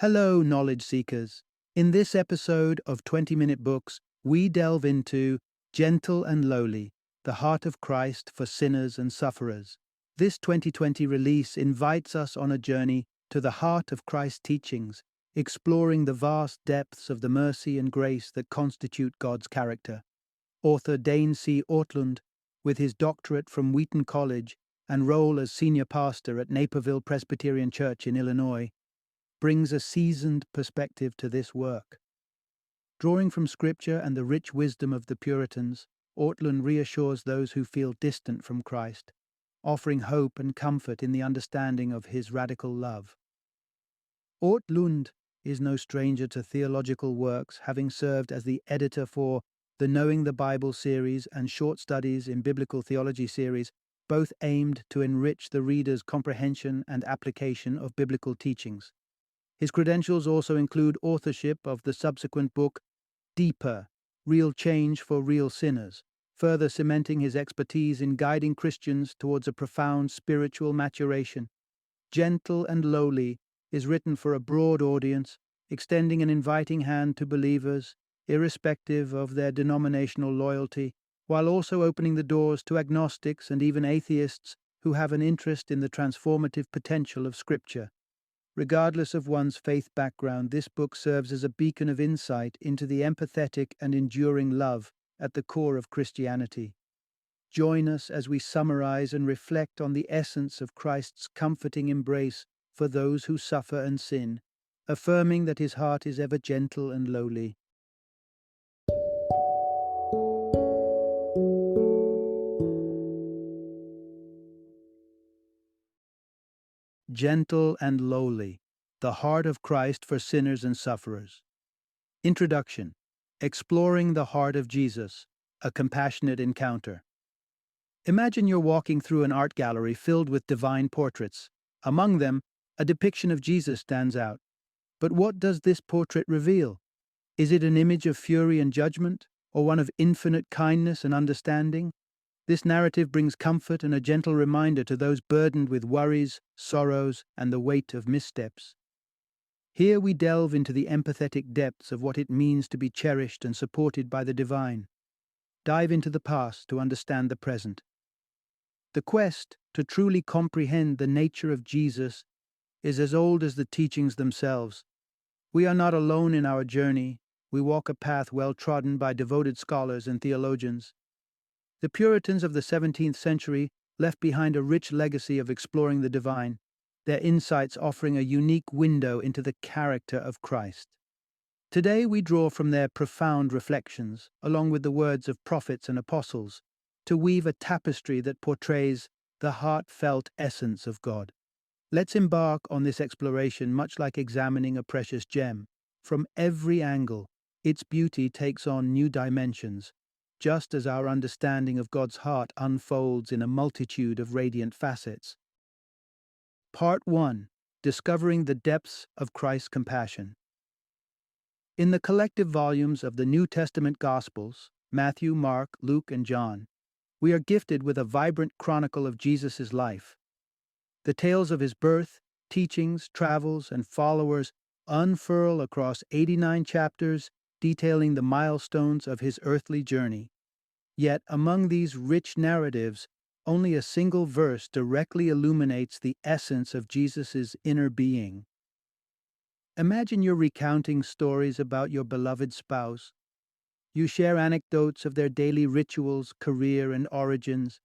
Hello, knowledge seekers. In this episode of 20-Minute Books, we delve into Gentle and Lowly, the Heart of Christ for Sinners and Sufferers. This 2020 release invites us on a journey to the heart of Christ's teachings, exploring the vast depths of the mercy and grace that constitute God's character. Author Dane Ortlund, with his doctorate from Wheaton College and role as senior pastor at Naperville Presbyterian Church in Illinois, brings a seasoned perspective to this work. Drawing from Scripture and the rich wisdom of the Puritans, Ortlund reassures those who feel distant from Christ, offering hope and comfort in the understanding of his radical love. Ortlund is no stranger to theological works, having served as the editor for the Knowing the Bible series and Short Studies in Biblical Theology series, both aimed to enrich the reader's comprehension and application of biblical teachings. His credentials also include authorship of the subsequent book, Deeper, Real Change for Real Sinners, further cementing his expertise in guiding Christians towards a profound spiritual maturation. Gentle and Lowly is written for a broad audience, extending an inviting hand to believers, irrespective of their denominational loyalty, while also opening the doors to agnostics and even atheists who have an interest in the transformative potential of Scripture. Regardless of one's faith background, this book serves as a beacon of insight into the empathetic and enduring love at the core of Christianity. Join us as we summarize and reflect on the essence of Christ's comforting embrace for those who suffer and sin, affirming that his heart is ever gentle and lowly. Gentle and Lowly, the Heart of Christ for Sinners and Sufferers. Introduction. Exploring the Heart of Jesus, a Compassionate Encounter. Imagine you're walking through an art gallery filled with divine portraits. Among them, a depiction of Jesus stands out. But what does this portrait reveal? Is it an image of fury and judgment, or one of infinite kindness and understanding? This narrative brings comfort and a gentle reminder to those burdened with worries, sorrows, and the weight of missteps. Here we delve into the empathetic depths of what it means to be cherished and supported by the divine. Dive into the past to understand the present. The quest to truly comprehend the nature of Jesus is as old as the teachings themselves. We are not alone in our journey. We walk a path well trodden by devoted scholars and theologians. The Puritans of the 17th century left behind a rich legacy of exploring the divine, their insights offering a unique window into the character of Christ. Today we draw from their profound reflections, along with the words of prophets and apostles, to weave a tapestry that portrays the heartfelt essence of God. Let's embark on this exploration much like examining a precious gem. From every angle, its beauty takes on new dimensions, just as our understanding of God's heart unfolds in a multitude of radiant facets. Part 1. Discovering the Depths of Christ's Compassion. In the collective volumes of the New Testament Gospels, Matthew, Mark, Luke, and John, we are gifted with a vibrant chronicle of Jesus' life. The tales of his birth, teachings, travels, and followers unfurl across 89 chapters, detailing the milestones of his earthly journey. Yet, among these rich narratives, only a single verse directly illuminates the essence of Jesus' inner being. Imagine you're recounting stories about your beloved spouse. You share anecdotes of their daily rituals, career, and origins.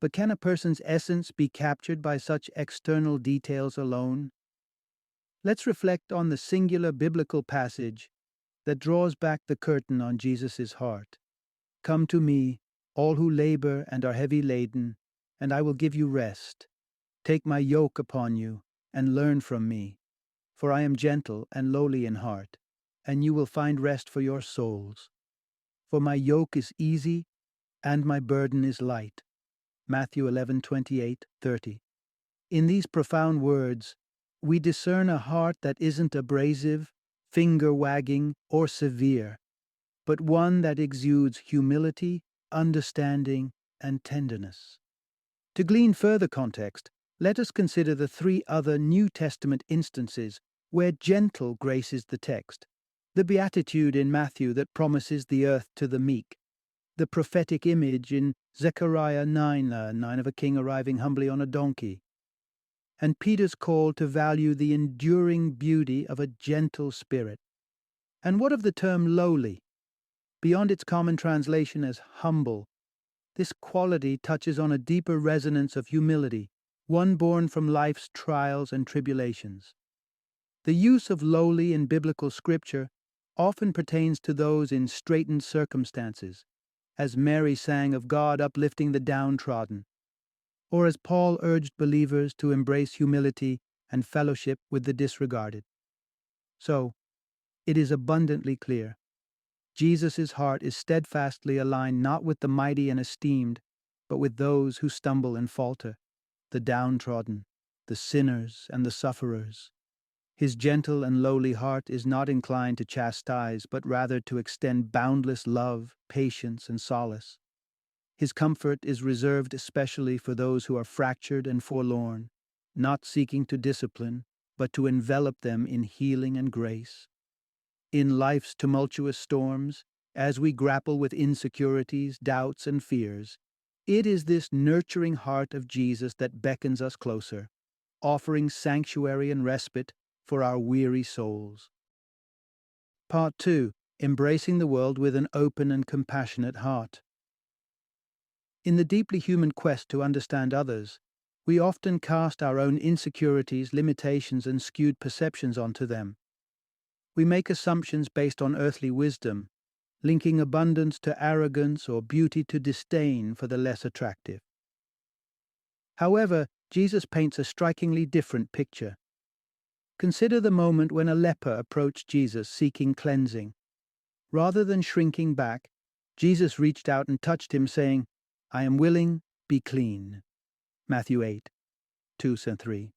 But can a person's essence be captured by such external details alone? Let's reflect on the singular biblical passage that draws back the curtain on Jesus' heart. Come to me, all who labor and are heavy laden, and I will give you rest. Take my yoke upon you, and learn from me, for I am gentle and lowly in heart, and you will find rest for your souls. For my yoke is easy, and my burden is light. Matthew 11:28-30. In these profound words, we discern a heart that isn't abrasive, finger-wagging, or severe, but one that exudes humility, understanding, and tenderness. To glean further context, let us consider the three other New Testament instances where gentle graces the text, the beatitude in Matthew that promises the earth to the meek, the prophetic image in Zechariah 9 of a king arriving humbly on a donkey, and Peter's call to value the enduring beauty of a gentle spirit. And what of the term lowly? Beyond its common translation as humble, this quality touches on a deeper resonance of humility, one born from life's trials and tribulations. The use of lowly in biblical scripture often pertains to those in straitened circumstances, as Mary sang of God uplifting the downtrodden, or as Paul urged believers to embrace humility and fellowship with the disregarded. So, it is abundantly clear. Jesus' heart is steadfastly aligned not with the mighty and esteemed, but with those who stumble and falter, the downtrodden, the sinners, and the sufferers. His gentle and lowly heart is not inclined to chastise, but rather to extend boundless love, patience, and solace. His comfort is reserved especially for those who are fractured and forlorn, not seeking to discipline, but to envelop them in healing and grace. In life's tumultuous storms, as we grapple with insecurities, doubts, and fears, it is this nurturing heart of Jesus that beckons us closer, offering sanctuary and respite for our weary souls. Part 2. Embracing the world with an open and compassionate heart. In the deeply human quest to understand others, we often cast our own insecurities, limitations, and skewed perceptions onto them. We make assumptions based on earthly wisdom, linking abundance to arrogance or beauty to disdain for the less attractive. However, Jesus paints a strikingly different picture. Consider the moment when a leper approached Jesus seeking cleansing. Rather than shrinking back, Jesus reached out and touched him, saying, "I am willing, be clean." Matthew 8:2-3.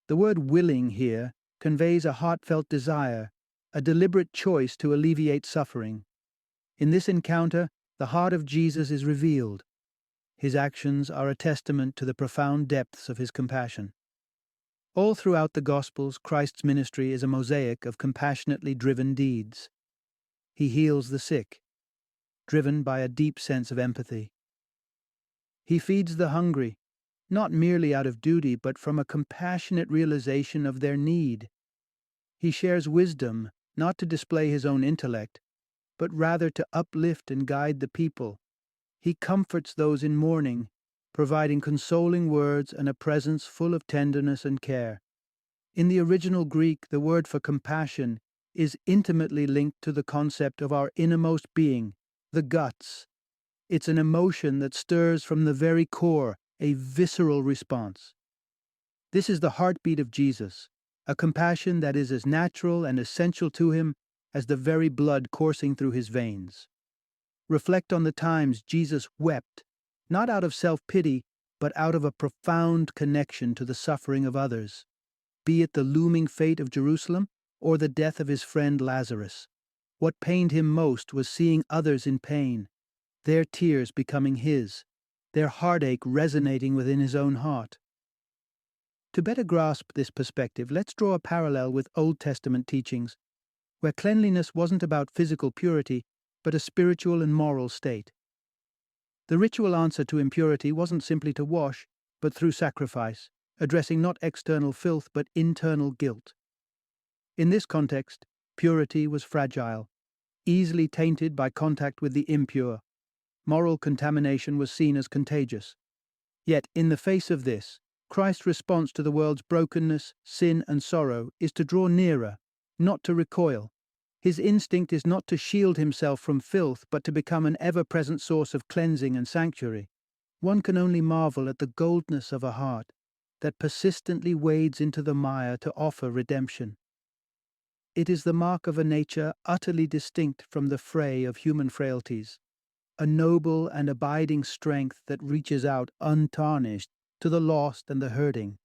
The word willing here conveys a heartfelt desire, a deliberate choice to alleviate suffering. In this encounter, the heart of Jesus is revealed. His actions are a testament to the profound depths of his compassion. All throughout the Gospels, Christ's ministry is a mosaic of compassionately driven deeds. He heals the sick, driven by a deep sense of empathy. He feeds the hungry, not merely out of duty, but from a compassionate realization of their need. He shares wisdom, not to display his own intellect, but rather to uplift and guide the people. He comforts those in mourning, providing consoling words and a presence full of tenderness and care. In the original Greek, the word for compassion is intimately linked to the concept of our innermost being, the guts. It's an emotion that stirs from the very core, a visceral response. This is the heartbeat of Jesus, a compassion that is as natural and essential to him as the very blood coursing through his veins. Reflect on the times Jesus wept, not out of self-pity, but out of a profound connection to the suffering of others, be it the looming fate of Jerusalem or the death of his friend Lazarus. What pained him most was seeing others in pain, their tears becoming his, their heartache resonating within his own heart. To better grasp this perspective, let's draw a parallel with Old Testament teachings, where cleanliness wasn't about physical purity, but a spiritual and moral state. The ritual answer to impurity wasn't simply to wash, but through sacrifice, addressing not external filth but internal guilt. In this context, purity was fragile, easily tainted by contact with the impure. Moral contamination was seen as contagious. Yet, in the face of this, Christ's response to the world's brokenness, sin, and sorrow is to draw nearer, not to recoil. His instinct is not to shield himself from filth, but to become an ever-present source of cleansing and sanctuary. One can only marvel at the goldness of a heart that persistently wades into the mire to offer redemption. It is the mark of a nature utterly distinct from the fray of human frailties, a noble and abiding strength that reaches out untarnished to the lost and the hurting,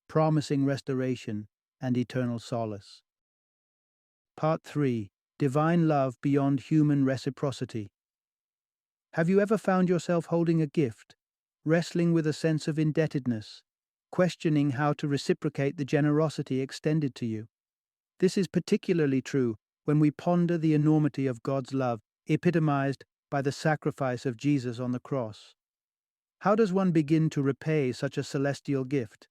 promising restoration and eternal solace. Part 3. Divine Love Beyond Human Reciprocity. Have you ever found yourself holding a gift, wrestling with a sense of indebtedness, questioning how to reciprocate the generosity extended to you? This is particularly true when we ponder the enormity of God's love, epitomized by the sacrifice of Jesus on the cross. How does one begin to repay such a celestial gift?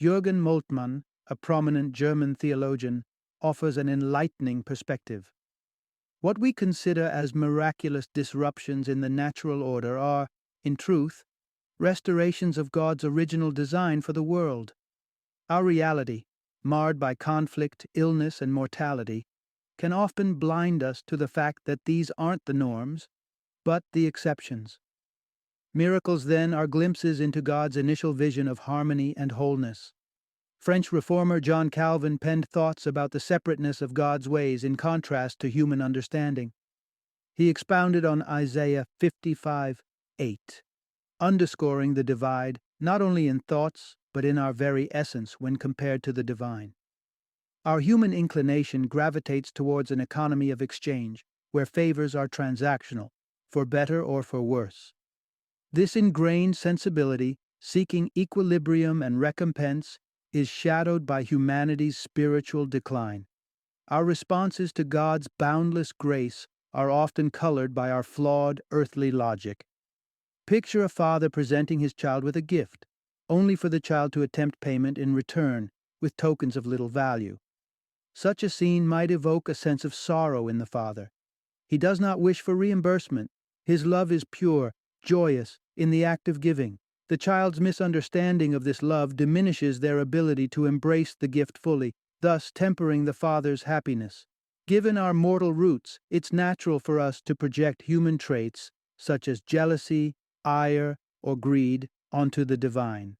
Jürgen Moltmann, a prominent German theologian, offers an enlightening perspective. What we consider as miraculous disruptions in the natural order are, in truth, restorations of God's original design for the world. Our reality, marred by conflict, illness, and mortality, can often blind us to the fact that these aren't the norms, but the exceptions. Miracles, then, are glimpses into God's initial vision of harmony and wholeness. French reformer John Calvin penned thoughts about the separateness of God's ways in contrast to human understanding. He expounded on Isaiah 55:8, underscoring the divide not only in thoughts but in our very essence when compared to the divine. Our human inclination gravitates towards an economy of exchange, where favors are transactional, for better or for worse. This ingrained sensibility, seeking equilibrium and recompense, is shadowed by humanity's spiritual decline. Our responses to God's boundless grace are often colored by our flawed earthly logic. Picture a father presenting his child with a gift, only for the child to attempt payment in return with tokens of little value. Such a scene might evoke a sense of sorrow in the father. He does not wish for reimbursement. His love is pure, joyous, in the act of giving. The child's misunderstanding of this love diminishes their ability to embrace the gift fully, thus tempering the father's happiness. Given our mortal roots, it's natural for us to project human traits, such as jealousy, ire, or greed, onto the divine.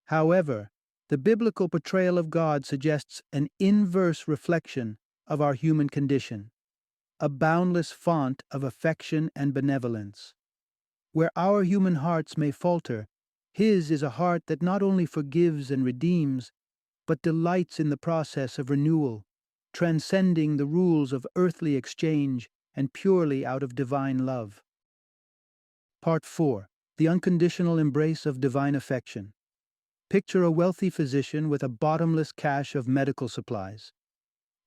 However, the biblical portrayal of God suggests an inverse reflection of our human condition, a boundless font of affection and benevolence. Where our human hearts may falter, His is a heart that not only forgives and redeems, but delights in the process of renewal, transcending the rules of earthly exchange and purely out of divine love. Part 4. The unconditional embrace of divine affection. Picture a wealthy physician with a bottomless cache of medical supplies,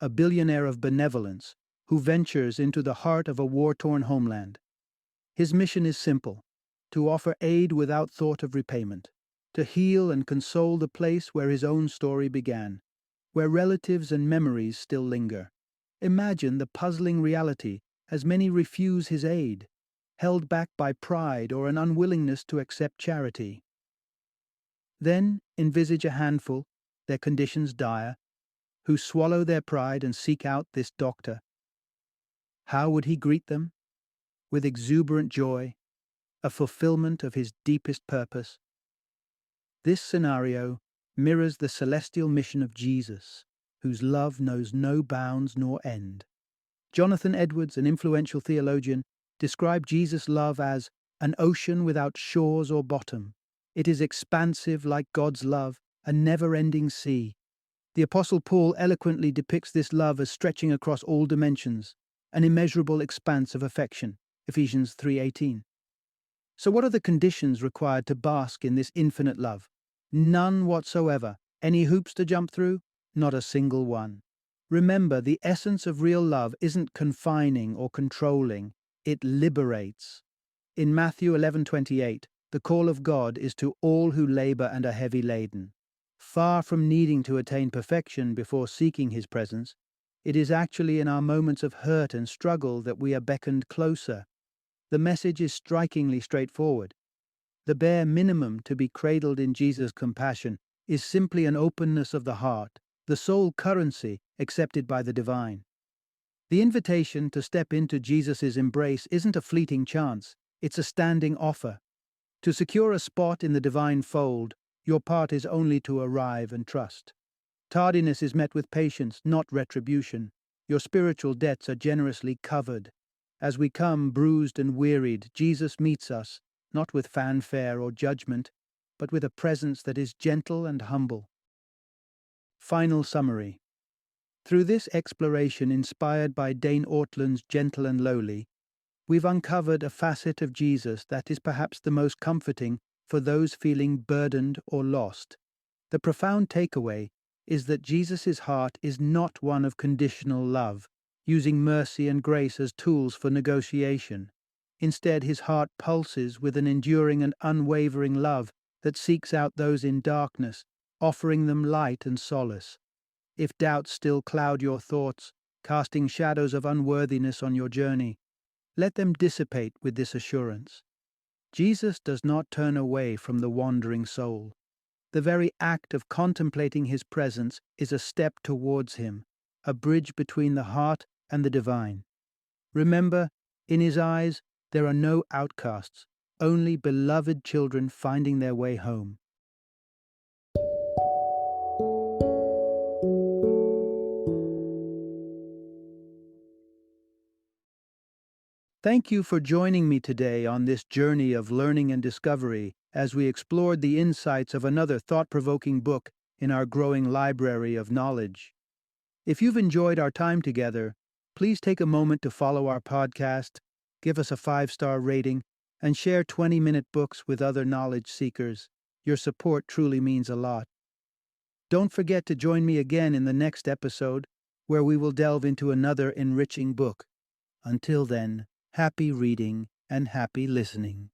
a billionaire of benevolence who ventures into the heart of a war-torn homeland. His mission is simple: to offer aid without thought of repayment, to heal and console the place where his own story began, where relatives and memories still linger. Imagine the puzzling reality as many refuse his aid, held back by pride or an unwillingness to accept charity. Then envisage a handful, their conditions dire, who swallow their pride and seek out this doctor. How would he greet them? With exuberant joy, a fulfillment of his deepest purpose. This scenario mirrors the celestial mission of Jesus, whose love knows no bounds nor end. Jonathan Edwards, an influential theologian, described Jesus' love as an ocean without shores or bottom. It is expansive like God's love, a never-ending sea. The Apostle Paul eloquently depicts this love as stretching across all dimensions, an immeasurable expanse of affection. Ephesians 3:18. So what are the conditions required to bask in this infinite love? None whatsoever. Any hoops to jump through? Not a single one. Remember, the essence of real love isn't confining or controlling. It liberates. In Matthew 11:28, the call of God is to all who labor and are heavy laden. Far from needing to attain perfection before seeking His presence, it is actually in our moments of hurt and struggle that we are beckoned closer. The message is strikingly straightforward. The bare minimum to be cradled in Jesus' compassion is simply an openness of the heart, the sole currency accepted by the divine. The invitation to step into Jesus' embrace isn't a fleeting chance, it's a standing offer. To secure a spot in the divine fold, your part is only to arrive and trust. Tardiness is met with patience, not retribution. Your spiritual debts are generously covered. As we come bruised and wearied, Jesus meets us, not with fanfare or judgment, but with a presence that is gentle and humble. Final summary. Through this exploration inspired by Dane Ortlund's Gentle and Lowly, we've uncovered a facet of Jesus that is perhaps the most comforting for those feeling burdened or lost. The profound takeaway is that Jesus' heart is not one of conditional love, using mercy and grace as tools for negotiation. Instead, his heart pulses with an enduring and unwavering love that seeks out those in darkness, offering them light and solace. If doubts still cloud your thoughts, casting shadows of unworthiness on your journey, let them dissipate with this assurance. Jesus does not turn away from the wandering soul. The very act of contemplating his presence is a step towards him, a bridge between the heart and the divine. Remember, in his eyes, there are no outcasts, only beloved children finding their way home. Thank you for joining me today on this journey of learning and discovery as we explored the insights of another thought-provoking book in our growing library of knowledge. If you've enjoyed our time together, please take a moment to follow our podcast, give us a 5-star rating, and share 20-minute books with other knowledge seekers. Your support truly means a lot. Don't forget to join me again in the next episode, where we will delve into another enriching book. Until then, happy reading and happy listening.